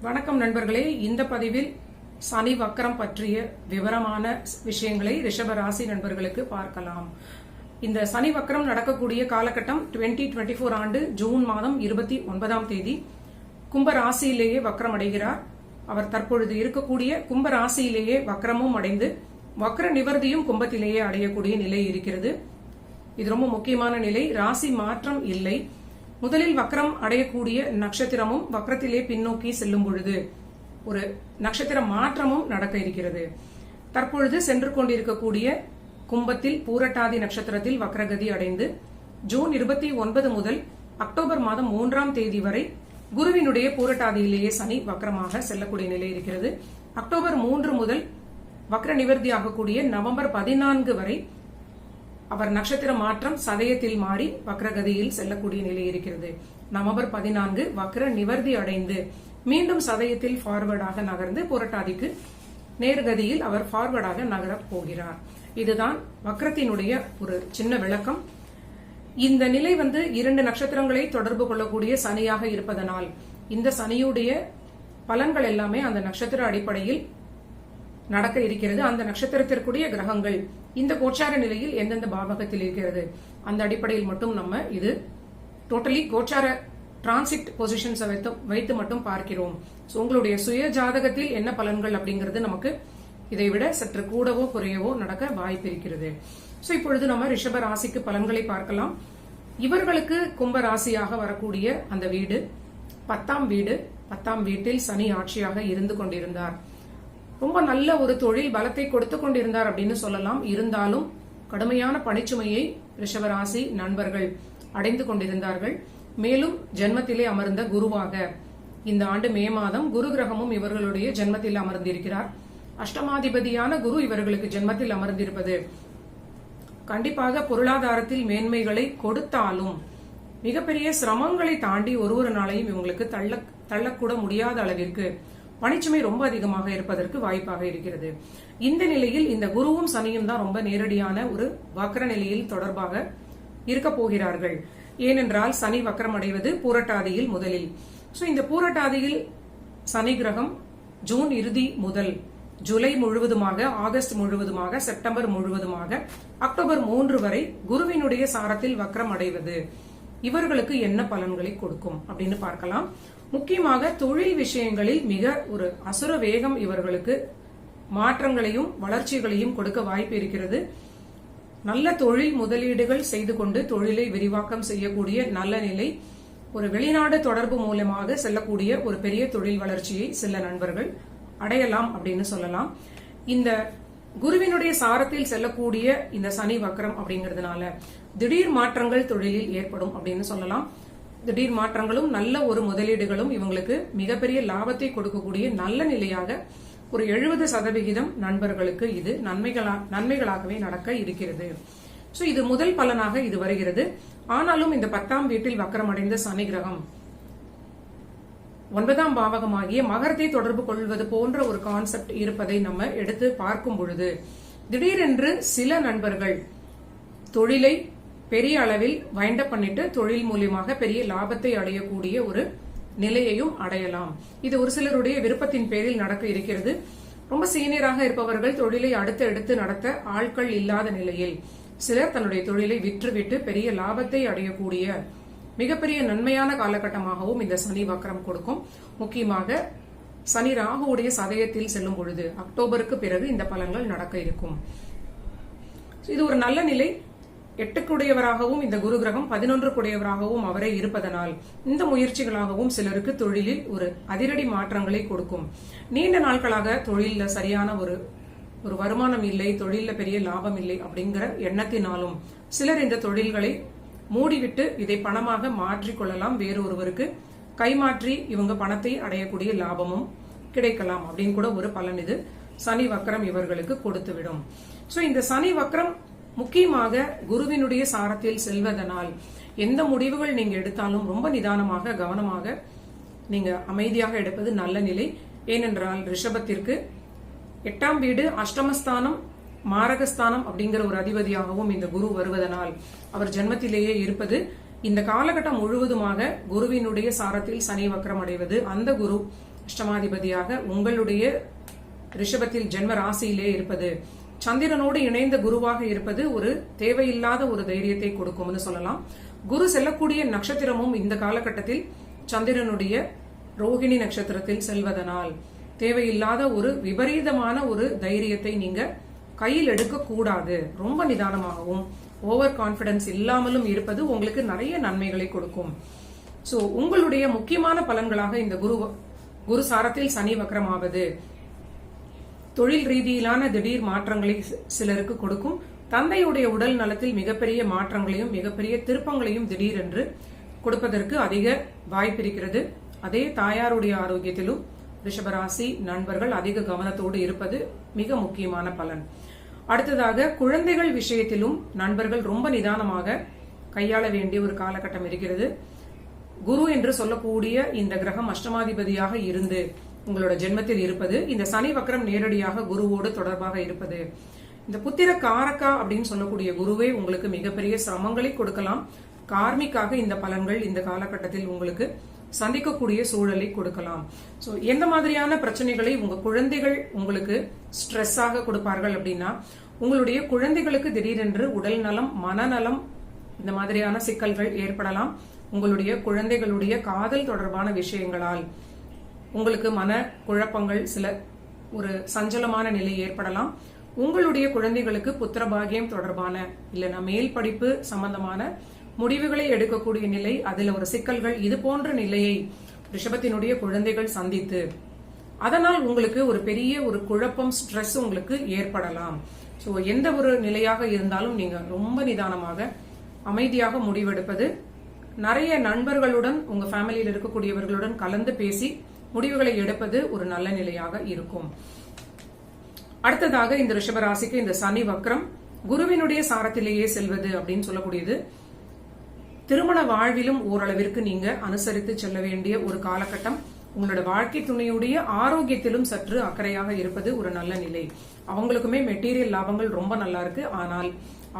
வணக்கம் நண்பர்களே. இந்த பதிவில் சனி வக்கரம் பற்றிய விவரமான விஷயங்களை ரிஷப ராசி நண்பர்களுக்கு பார்க்கலாம். இந்த சனி வக்கரம் நடக்கக்கூடிய காலகட்டம் 2024 ஆண்டு ஜூன் மாதம் 29ஆம் தேதி கும்ப ராசியிலேயே வக்கரம் அடைகிறார். அவர் தற்பொழுது இருக்கக்கூடிய கும்ப ராசியிலேயே வக்கரமும் அடைந்து வக்கர நிவர்த்தியும் கும்பத்திலேயே அடையக்கூடிய நிலை இருக்கிறது. இது ரொம்ப முக்கியமான நிலை. ராசி மாற்றம் இல்லை. முதலில் வக்கரம் அடையக்கூடிய நட்சத்திரமும் வக்கரத்திலே பின்னோக்கி செல்லும் பொழுது ஒரு நட்சத்திர மாற்றமும் நடக்க இருக்கிறது. தற்பொழுது சென்று கொண்டிருக்கக்கூடிய கும்பத்தில் பூரட்டாதி நட்சத்திரத்தில் வக்கரகதி அடைந்து ஜூன் 29 முதல் அக்டோபர் மாதம் 3ஆம் தேதி வரை குருவினுடைய பூரட்டாதியிலேயே சனி வக்கரமாக செல்லக்கூடிய நிலை இருக்கிறது. அக்டோபர் 3 முதல் வக்கர நிவர்த்தி ஆகக்கூடிய நவம்பர் 14 வரை அவர் நட்சத்திர மாற்றம் சதயத்தில் மாறி வக்ரகதியில் செல்லக்கூடிய நிலை இருக்கிறது. நவம்பர் 14 வக்ர நிவர்த்தி அடைந்து மீண்டும் சதயத்தில் ஃபார்வர்டாக நகர்ந்து புரட்டாதிக்கு நேர்கதியில் அவர் ஃபார்வர்டாக நகரப் போகிறார். இதுதான் வக்ரத்தினுடைய ஒரு சின்ன விளக்கம். இந்த நிலை 2 நட்சத்திரங்களை தொடர்பு கொள்ளக்கூடிய சனியாக இருப்பதனால் இந்த சனியுடைய பலன்கள் எல்லாமே அந்த நட்சத்திர அடிப்படையில் நடக்க இருக்கிறது. அந்த நட்சத்திரத்திற்குரிய கிரகங்கள் இந்த கோச்சார நிலையில் எந்தெந்த பாவகத்தில் இருக்கிறது அந்த அடிப்படையில் மட்டும் நம்ம இது டோட்டலி கோச்சார டிரான்சிட் பொசிஷன்ஸ் வைத்து மட்டும் பார்க்கிறோம். உங்களுடைய சுய ஜாதகத்தில் என்ன பலன்கள் அப்படிங்கிறது நமக்கு இதை விட சற்று கூடவோ குறையவோ நடக்க வாய்ப்பு இருக்கிறது. இப்பொழுது நம்ம ரிஷப ராசிக்கு பலன்களை பார்க்கலாம். இவர்களுக்கு கும்ப ராசியாக வரக்கூடிய அந்த வீடு 10ஆம் வீடு. 10ஆம் வீட்டில் சனி ஆட்சியாக இருந்து கொண்டிருந்தார். ரொம்ப நல்ல ஒரு தொழில் பலத்தை கொடுத்து கொண்டிருந்தார் அப்படின்னு சொல்லலாம். இருந்தாலும் கடுமையான பணிச்சுமையை ரிஷபராசி நண்பர்கள் அடைந்து கொண்டிருந்தார்கள். மேலும் ஜென்மத்திலே அமர்ந்த குருவாக இந்த ஆண்டு மே மாதம் குரு கிரகமும் இவர்களுடைய ஜென்மத்தில் அமர்ந்திருக்கிறார். அஷ்டமாதிபதியான குரு இவர்களுக்கு ஜென்மத்தில் அமர்ந்திருப்பது கண்டிப்பாக பொருளாதாரத்தில் மேன்மைகளை கொடுத்தாலும் மிகப்பெரிய சிரமங்களை தாண்டி ஒரு நாளையும் இவங்களுக்கு தள்ளக்கூட முடியாத அளவிற்கு பணிச்சுமை ரொம்ப அதிகமாக இருப்பதற்கு வாய்ப்பாக இருக்கிறது. இந்த நிலையில் இந்த குருவும் சனியும் தான் ரொம்ப நேரடியான ஒரு வக்ர நிலையில் தொடர்பாக இருக்க போகிறார்கள். ஏனென்றால் சனி வக்ரம் அடைவது பூரட்டாதியில் முதலில். இந்த பூரட்டாதியில் சனி கிரகம் ஜூன் இறுதி முதல் ஜூலை முழுவதுமாக, ஆகஸ்ட் முழுவதுமாக, செப்டம்பர் முழுவதுமாக, அக்டோபர் 3 வரை குருவினுடைய சாரத்தில் வக்ரம் அடைவது இவர்களுக்கு என்ன பலன்களை கொடுக்கும் அப்படின்னு பார்க்கலாம். முக்கியமாக தொழில் விஷயங்களில் மிக ஒரு அசுர வேகம் இவர்களுக்கு மாற்றங்களையும் வளர்ச்சிகளையும் கொடுக்க வாய்ப்பு இருக்கிறது. நல்ல தொழில் முதலீடுகள் செய்து கொண்டு தொழிலை விரிவாக்கம் செய்யக்கூடிய நல்ல நிலை, ஒரு வெளிநாடு தொடர்பு மூலமாக செல்லக்கூடிய ஒரு பெரிய தொழில் வளர்ச்சியை சில நண்பர்கள் அடையலாம் அப்படின்னு சொல்லலாம். இந்த குருவினுடைய சாரத்தில் செல்லக்கூடிய இந்த சனி வக்ரம் அப்படிங்கிறதுனால திடீர் மாற்றங்கள் தொழிலில் ஏற்படும் அப்படின்னு சொல்லலாம். திடீர் மாற்றங்களும் நல்ல ஒரு முதலீடுகளும் இவங்களுக்கு மிகப்பெரிய லாபத்தை கொடுக்கக்கூடிய நல்ல நிலையாக ஒரு 70% நண்பர்களுக்கு இது நன்மைகளாகவே நடக்க இருக்கிறது. இது முதல் பலனாக இது வருகிறது. ஆனாலும் இந்த 10ஆம் வீட்டில் வக்ரம் அடைந்த சனி கிரகம் 9ஆம் பாவகமாகிய மகரத்தை தொடர்பு கொள்வது போன்ற ஒரு கான்செப்ட் இருப்பதை நம்ம எடுத்து பார்க்கும் பொழுது திடீரென்று சில நண்பர்கள் தொழிலை பெரிய அளவில் வைண்டப் பண்ணிட்டு தொழில் மூலியமாக பெரிய லாபத்தை அடையக்கூடிய ஒரு நிலையையும் அடையலாம். இது ஒரு சிலருடைய விருப்பத்தின் பேரில் நடக்க இருக்கிறது. ரொம்ப சீனியராக இருப்பவர்கள் தொழிலை எடுத்து நடத்த ஆட்கள் இல்லாத நிலையில் சிலர் தன்னுடைய தொழிலை விற்றுவிட்டு பெரிய லாபத்தை அடையக்கூடிய மிகப்பெரிய நன்மையான காலகட்டமாகவும் இந்த சனி வக்ரம் கொடுக்கும். முக்கியமாக சனி ராகுவுடைய சதயத்தில் செல்லும் பொழுது அக்டோபருக்கு பிறகு இந்த பலன்கள் நடக்க இருக்கும். இது ஒரு நல்ல நிலை. 8க்குடையவராகவும் இந்த குரு கிரகம் 11க்குடையவராகவும் அவரே இருப்பதனால் இந்த முயற்சிகளாகவும் சிலருக்கு தொழிலில் ஒரு அதிரடி மாற்றங்களை கொடுக்கும். நீண்ட நாட்களாக தொழில சரியான ஒரு வருமானம் இல்லை, தொழில பெரிய லாபம் இல்லை அப்படிங்கிற எண்ணத்தினாலும் சிலர் இந்த தொழில்களை மூடிவிட்டு இதை பணமாக மாற்றிக்கொள்ளலாம். வேறொருவருக்கு கைமாற்றி இவங்க பணத்தை அடையக்கூடிய லாபமும் கிடைக்கலாம் அப்படின்னு கூட ஒரு பலன் இது சனி வக்ரம் இவர்களுக்கு கொடுத்துவிடும். இந்த சனி வக்ரம் முக்கியமாக குருவினுடைய சாரத்தில் செல்வதனால் எந்த முடிவுகள் நீங்க எடுத்தாலும் ரொம்ப நிதானமாக கவனமாக நீங்க அமைதியாக எடுப்பது நல்ல நிலை. ஏனென்றால் ரிஷபத்திற்கு 8ஆம் வீடு அஷ்டமஸ்தானம் மாரகஸ்தானம் அப்படிங்கிற ஒரு அதிபதியாகவும் இந்த குரு வருவதனால் அவர் ஜென்மத்திலேயே இருப்பது இந்த காலகட்டம் முழுவதுமாக குருவினுடைய சாரத்தில் சனி வக்ரம் அடைவது, அந்த குரு அஷ்டமாதிபதியாக உங்களுடைய ரிஷபத்தில் ஜென்ம ராசியிலே இருப்பது, சந்திரனோடு இணைந்த குருவாக இருப்பது ஒரு தேவையில்லாத ஒரு தைரியத்தை கொடுக்கும்னு சொல்லலாம். குரு செல்லக்கூடிய நட்சத்திரமும் இந்த காலகட்டத்தில் சந்திரனுடைய ரோகிணி நட்சத்திரத்தில் செல்வதனால் தேவையில்லாத ஒரு விபரீதமான ஒரு தைரியத்தை நீங்க கையில் எடுக்க கூடாது. ரொம்ப நிதானமாகவும் ஓவர் கான்பிடன்ஸ் இல்லாமலும் இருப்பது உங்களுக்கு நிறைய நன்மைகளை கொடுக்கும். சோ உங்களுடைய முக்கியமான பலன்களாக இந்த குரு சாரத்தில் சனி வக்ரமாவது தொழில் ரீதியிலான திடீர் மாற்றங்களை சிலருக்கு கொடுக்கும். தந்தையுடைய உடல் நலத்தில் மிகப்பெரிய மாற்றங்களையும் மிகப்பெரிய திருப்பங்களையும் திடீரென்று கொடுப்பதற்கு அதிக வாய்ப்பு இருக்கிறது. அதே தாயாருடைய ஆரோக்கியத்திலும் ரிஷபராசி நண்பர்கள் அதிக கவனத்தோடு இருப்பது மிக முக்கியமான பலன். அடுத்ததாக குழந்தைகள் விஷயத்திலும் நண்பர்கள் ரொம்ப நிதானமாக கையாள வேண்டிய ஒரு காலகட்டம் இருக்கிறது. குரு என்று சொல்லக்கூடிய இந்த கிரகம் அஷ்டமாதிபதியாக இருந்து உங்களோட ஜென்மத்தில் இருப்பது, இந்த சனி வக்ரம் நேரடியாக குருவோடு தொடர்பாக இருப்பது, இந்த புத்திர காரகா அப்படின்னு சொல்லக்கூடிய குருவே உங்களுக்கு மிகப்பெரிய சிரமங்களை கொடுக்கலாம். கார்மிக்காக இந்த பலன்கள் இந்த காலகட்டத்தில் உங்களுக்கு சந்திக்கக்கூடிய சூழலை கொடுக்கலாம். சோ எந்த மாதிரியான பிரச்சனைகளை உங்க குழந்தைகள் உங்களுக்கு ஸ்ட்ரெஸ்ஸாக கொடுப்பார்கள் அப்படின்னா, உங்களுடைய குழந்தைகளுக்கு திடீரென்று உடல் நலம், மனநலம் இந்த மாதிரியான சிக்கல்கள் ஏற்படலாம். உங்களுடைய குழந்தைகளுடைய காதல் தொடர்பான விஷயங்களால் உங்களுக்கு மன குழப்பங்கள், சில ஒரு சஞ்சலமான நிலை ஏற்படலாம். உங்களுடைய குழந்தைகளுக்கு புத்திரபாகியம் தொடர்பான இல்லைன்னா மேல் படிப்பு சம்பந்தமான முடிவுகளை எடுக்கக்கூடிய நிலை, அதுல ஒரு சிக்கல்கள், இது போன்ற நிலையை ரிஷபத்தினுடைய குழந்தைகள் சந்தித்து அதனால் உங்களுக்கு ஒரு பெரிய ஒரு குழப்பம், ஸ்ட்ரெஸ் உங்களுக்கு ஏற்படலாம். சோ எந்த ஒரு நிலையாக இருந்தாலும் நீங்க ரொம்ப நிதானமாக அமைதியாக முடிவெடுப்பது, நிறைய நண்பர்களுடன் உங்க ஃபேமிலியில் இருக்கக்கூடியவர்களுடன் கலந்து பேசி முடிவுகளை எடுப்பது ஒரு நல்ல நிலையாக இருக்கும். அடுத்ததாக இந்த ரிஷபராசிக்கு இந்த சனி வக்ரம் குருவினுடைய சாரத்திலேயே செல்வது அப்படின்னு சொல்லக்கூடியது திருமண வாழ்விலும் ஓரளவிற்கு நீங்க அனுசரித்து செல்ல வேண்டிய ஒரு காலகட்டம். உங்களோட வாழ்க்கை துணையுடைய ஆரோக்கியத்திலும் சற்று அக்கறையாக இருப்பது ஒரு நல்ல நிலை. அவங்களுக்குமே மெட்டீரியல் லாபங்கள் ரொம்ப நல்லா இருக்கு. ஆனால்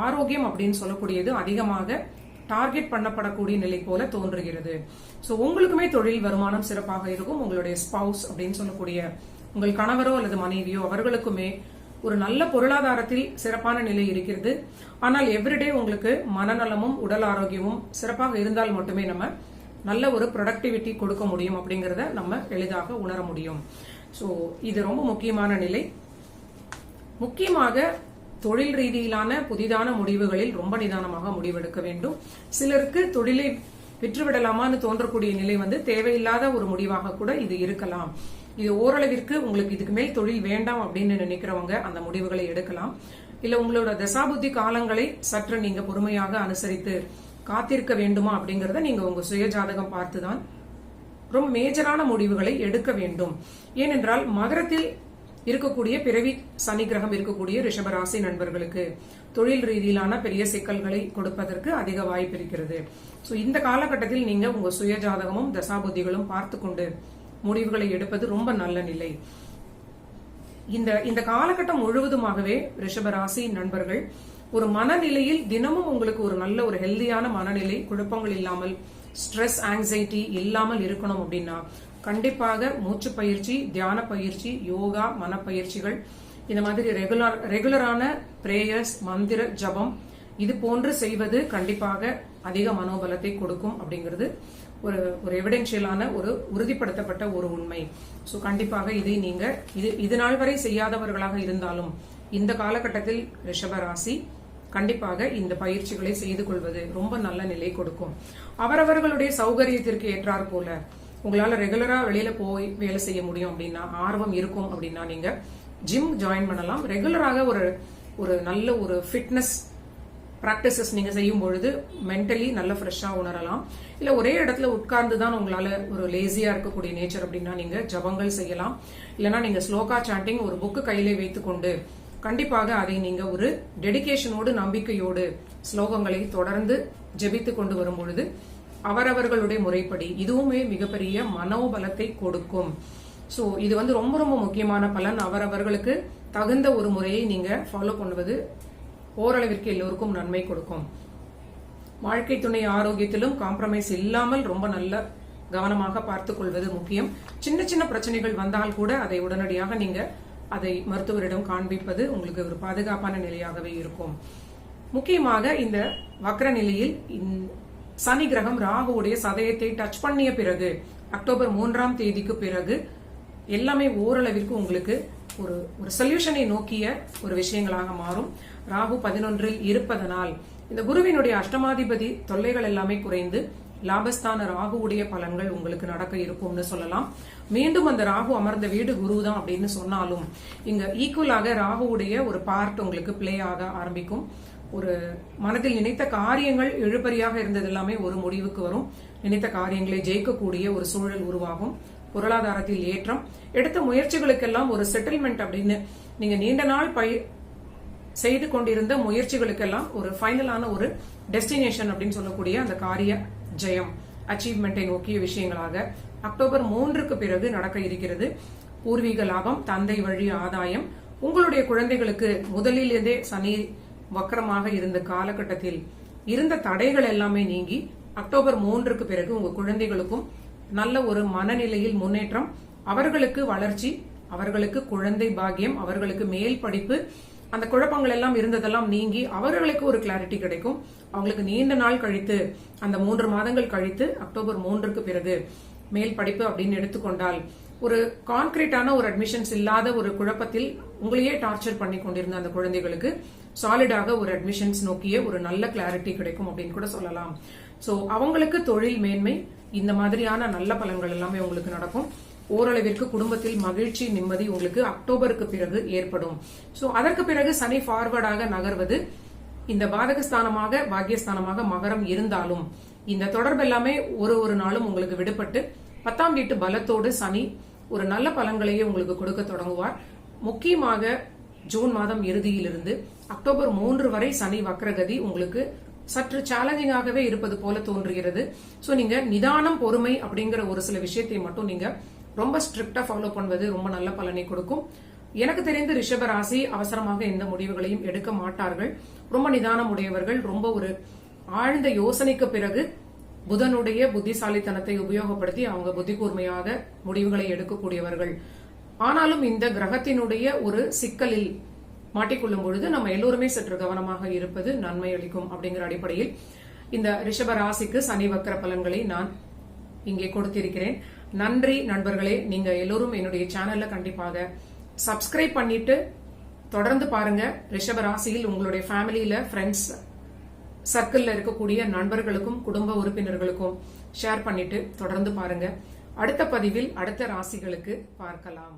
ஆரோக்கியம் அப்படின்னு சொல்லக்கூடியது அதிகமாக டார்கெட் பண்ணப்படக்கூடிய நிலை போல தோன்றுகிறது. சோ உங்களுக்குமே தொழில் வருமானம் சிறப்பாக இருக்கும். உங்களுடைய ஸ்பவுஸ் அப்படின்னு சொல்லக்கூடிய உங்கள் கணவரோ அல்லது மனைவியோ அவர்களுக்குமே ஒரு நல்ல பொருளாதாரத்தில் சிறப்பான நிலை இருக்கிறது. ஆனால் எவ்ரிடே உங்களுக்கு மனநலமும் உடல் ஆரோக்கியமும் சிறப்பாக இருந்தால் மட்டுமே நம்ம நல்ல ஒரு ப்ரொடக்டிவிட்டி கொடுக்க முடியும் அப்படிங்கறத நம்ம எளிதாக உணர முடியும். சோ இது ரொம்ப முக்கியமான நிலை. முக்கியமாக தொழில் ரீதியிலான புதிதான முடிவுகளில் ரொம்ப நிதானமாக முடிவெடுக்க வேண்டும். சிலருக்கு தொழிலை விற்றுவிடலாமான்னு தோன்றக்கூடிய நிலை தேவையில்லாத ஒரு முடிவாக கூட இது இருக்கலாம். இது ஓரளவிற்கு உங்களுக்கு இதுக்கு மேல் தொழில் வேண்டாம் அப்படின்னு நினைக்கிறவங்க அந்த முடிவுகளை எடுக்கலாம். இல்ல உங்களோட தசாபுத்தி காலங்களை சற்று நீங்க பொறுமையாக அனுசரித்து காத்திருக்க வேண்டுமா அப்படிங்கறத நீங்க உங்க சுய ஜாதகம் பார்த்துதான் ரொம்ப மேஜரான முடிவுகளை எடுக்க வேண்டும். ஏனென்றால் மகரத்தில் இருக்கக்கூடிய பிறவி சனி கிரகம் இருக்கக்கூடிய ரிஷபராசி நண்பர்களுக்கு தொழில் ரீதியிலான பெரிய சிக்கல்களை கொடுப்பதற்கு அதிக வாய்ப்பு இருக்கிறது. சோ இந்த காலகட்டத்தில் நீங்க உங்க சுய ஜாதகமும் தசாபுத்திகளும் பார்த்து கொண்டு முடிவுகளை எடுப்பது ரொம்ப நல்ல நிலை. இந்த காலகட்டம் முழுவதுமாகவே ரிஷபராசி நண்பர்கள் ஒரு மனநிலையில் தினமும் உங்களுக்கு ஒரு நல்ல ஒரு ஹெல்தியான மனநிலை, குழப்பங்கள் இல்லாமல், ஸ்ட்ரெஸ், ஆங்ஸைட்டி இல்லாமல் இருக்கணும் அப்படின்னா கண்டிப்பாக மூச்சு பயிற்சி, தியான பயிற்சி, யோகா, மனப்பயிற்சிகள், இந்த மாதிரி ரெகுலரான பிரேயர்ஸ், மந்திர ஜபம் இது போன்று செய்வது கண்டிப்பாக அதிக மனோபலத்தை கொடுக்கும் அப்படிங்கிறது ஒரு எவிடென்ஷியலான ஒரு உறுதிப்படுத்தப்பட்ட ஒரு உண்மை. சோ கண்டிப்பாக இதை நீங்க இது நாள் வரை செய்யாதவர்களாக இருந்தாலும் இந்த காலகட்டத்தில் ரிஷபராசி கண்டிப்பாக இந்த பயிற்சிகளை செய்து கொள்வது ரொம்ப நல்ல நிலை கொடுக்கும். அவரவர்களுடைய சௌகரியத்திற்கு ஏற்றாற் போல உங்களால ரெகுலரா வெளியில போய் வேலை செய்ய முடியும் அப்படின்னா, ஆர்வம் இருக்கும் அப்படின்னா நீங்க ஜிம் ஜாயின் பண்ணலாம். ரெகுலராக ஒரு நல்ல ஒரு ஃபிட்னஸ் பிராக்டிசஸ் நீங்க செய்யும் பொழுது மென்டலி நல்ல ஃப்ரெஷ்ஷா உணரலாம். இல்ல ஒரே இடத்துல உட்கார்ந்து தான் உங்களால ஒரு லேசியா இருக்கக்கூடிய நேச்சர் அப்படின்னா நீங்க ஜபங்கள் செய்யலாம். இல்லைன்னா நீங்க ஸ்லோகா சாண்டிங் ஒரு புக்கு கையிலே வைத்துக்கொண்டு கண்டிப்பாக அதை நீங்க ஒரு டெடிகேஷனோடு, நம்பிக்கையோடு ஸ்லோகங்களை தொடர்ந்து ஜெபித்து கொண்டு வரும் பொழுது அவரவர்களுடைய முறைப்படி இதுவுமே மிகப்பெரிய மனோபலத்தை கொடுக்கும். சோ இது ரொம்ப ரொம்ப முக்கியமான பலன். அவரவர்களுக்கு தகுந்த ஒரு முறையை நீங்க ஃபாலோ பண்ணுவது ஓரளவிற்கு எல்லோருக்கும் நன்மை கொடுக்கும். வாழ்க்கை துணை ஆரோக்கியத்திலும் காம்ப்ரமைஸ் இல்லாமல் ரொம்ப நல்ல கவனமாக பார்த்துக் கொள்வது முக்கியம். சின்ன சின்ன பிரச்சனைகள் வந்தால் கூட அதை உடனடியாக நீங்க அதை மருத்துவரிடம் காண்பிப்பது உங்களுக்கு ஒரு பாதுகாப்பான நிலையாகவே இருக்கும். முக்கியமாக இந்த வக்ர நிலையில் சனி கிரகம் ராகுவுடைய சதயத்தை டச் பண்ணிய பிறகு அக்டோபர் 3ஆம் தேதிக்கு பிறகு எல்லாமே ஓரளவிற்கு உங்களுக்கு ஒரு சொல்யூஷனை நோக்கிய ஒரு விஷயங்களாக மாறும். ராகு 11ல் இருப்பதனால் இந்த குருவினுடைய அஷ்டமாதிபதி தொல்லைகள் எல்லாமே குறைந்து லாபஸ்தான ராகுவுடைய பலன்கள் உங்களுக்கு நடக்க இருக்கும்னு சொல்லலாம். மீண்டும் அந்த ராகு அமர்ந்த வீடு குரு தான் அப்படின்னு சொன்னாலும் இங்க ஈக்குவலாக ராகுவுடைய ஒரு பார்ட் உங்களுக்கு பிளே ஆக ஆரம்பிக்கும். ஒரு மனதில் நினைத்த காரியங்கள் இழுபறியாக இருந்தது எல்லாமே ஒரு முடிவுக்கு வரும். நினைத்த காரியங்களை ஜெயிக்கக்கூடிய ஒரு சூழல் உருவாகும். பொருளாதாரத்தில் ஏற்றம், எடுத்த முயற்சிகளுக்கெல்லாம் ஒரு செட்டில்மெண்ட் அப்படின்னு நீங்க நீண்ட நாள் செய்து கொண்டிருந்த முயற்சிகளுக்கெல்லாம் ஒரு ஃபைனலான ஒரு டெஸ்டினேஷன் அப்படின்னு சொல்லக்கூடிய அந்த காரிய ஜெயம் அச்சீவ்மெண்டை நோக்கிய விஷயங்களாக அக்டோபர் 3க்கு பிறகு நடக்க இருக்கிறது. பூர்வீக லாபம், தந்தை வழி ஆதாயம், உங்களுடைய குழந்தைகளுக்கு முதலிலிருந்தே சனி வக்கரமாக இருந்த காலகட்டத்தில் இருந்த தடைகள் எல்லாமே நீங்கி அக்டோபர் 3க்கு பிறகு உங்க குழந்தைகளுக்கும் நல்ல ஒரு மனநிலையில் முன்னேற்றம், அவர்களுக்கு வளர்ச்சி, அவர்களுக்கு குழந்தை பாக்கியம், அவர்களுக்கு மேல் படிப்பு, அந்த குழப்பங்கள் எல்லாம் இருந்ததெல்லாம் நீங்கி அவர்களுக்கு ஒரு கிளாரிட்டி கிடைக்கும். அவங்களுக்கு நீண்ட நாள் கழித்து அந்த 3 மாதங்கள் கழித்து அக்டோபர் 3க்கு பிறகு மேல் படிப்பு அப்படின்னு எடுத்துக்கொண்டால் ஒரு கான்கிரீட்டான ஒரு அட்மிஷன்ஸ் இல்லாத ஒரு குழப்பத்தில் உங்களையே டார்ச்சர் பண்ணி கொண்டிருந்த அந்த குழந்தைகளுக்கு சாலிடாக ஒரு அட்மிஷன்ஸ் நோக்கிய ஒரு நல்ல கிளாரிட்டி கிடைக்கும் அப்படின்னு கூட சொல்லலாம். சோ அவங்களுக்கு தொழில் மேன்மை, இந்த மாதிரியான நல்ல பலன்கள் எல்லாமே உங்களுக்கு நடக்கும். ஓரளவிற்கு குடும்பத்தில் மகிழ்ச்சி, நிம்மதி உங்களுக்கு அக்டோபருக்கு பிறகு ஏற்படும். சோ அதற்கு பிறகு சனி ஃபார்வர்டாக நகர்வது இந்த பாதகஸ்தானமாக பாக்கியஸ்தானமாக மகரம் இருந்தாலும் இந்த தொடர்பு எல்லாமே ஒரு நாளும் உங்களுக்கு விடுபட்டு 10ஆம் வீட்டு பலத்தோடு சனி ஒரு நல்ல பலன்களையே உங்களுக்கு கொடுக்க தொடங்குவார். முக்கியமாக ஜூன் மாதம் இறுதியிலிருந்து அக்டோபர் 3 வரை சனி வக்ரகதி உங்களுக்கு சற்று சேலஞ்சிங்காகவே இருப்பது போல தோன்றுகிறது. சோ நீங்க நிதானம், பொறுமை அப்படிங்கிற ஒரு சில விஷயத்தை மட்டும் நீங்க ரொம்ப ஸ்ட்ரிக்டா ஃபாலோ பண்ணுவது ரொம்ப நல்ல பலனை கொடுக்கும். எனக்கு தெரிந்து ரிஷப ராசி அவசரமாக எந்த முடிவுகளையும் எடுக்க மாட்டார்கள். ரொம்ப நிதானம் உடையவர்கள். ரொம்ப ஒரு ஆழ்ந்த யோசனைக்கு பிறகு புதனுடைய புத்திசாலித்தனத்தை உபயோகப்படுத்தி அவங்க புத்தி கூர்மையாக முடிவுகளை எடுக்கக்கூடியவர்கள். ஆனாலும் இந்த கிரகத்தினுடைய ஒரு சிக்கலில் மாட்டிக்கொள்ளும் பொழுது நம்ம எல்லோருமே சற்று கவனமாக இருப்பது நன்மை அளிக்கும் அப்படிங்கிற அடிப்படையில் இந்த ரிஷப ராசிக்கு சனி வக்கர பலன்களை நான் இங்கே கொடுத்திருக்கிறேன். நன்றி நண்பர்களே. நீங்க எல்லோரும் என்னுடைய சேனல்ல கண்டிப்பாக சப்ஸ்கிரைப் பண்ணிட்டு தொடர்ந்து பாருங்க. ரிஷப ராசியில் உங்களுடைய ஃபேமிலியில, ஃப்ரெண்ட்ஸ் சர்க்கிள்ல இருக்கக்கூடிய நண்பர்களுக்கும் குடும்ப உறுப்பினர்களுக்கும் ஷேர் பண்ணிட்டு தொடர்ந்து பாருங்க. அடுத்த பதிவில் அடுத்த ராசிகளுக்கு பார்க்கலாம்.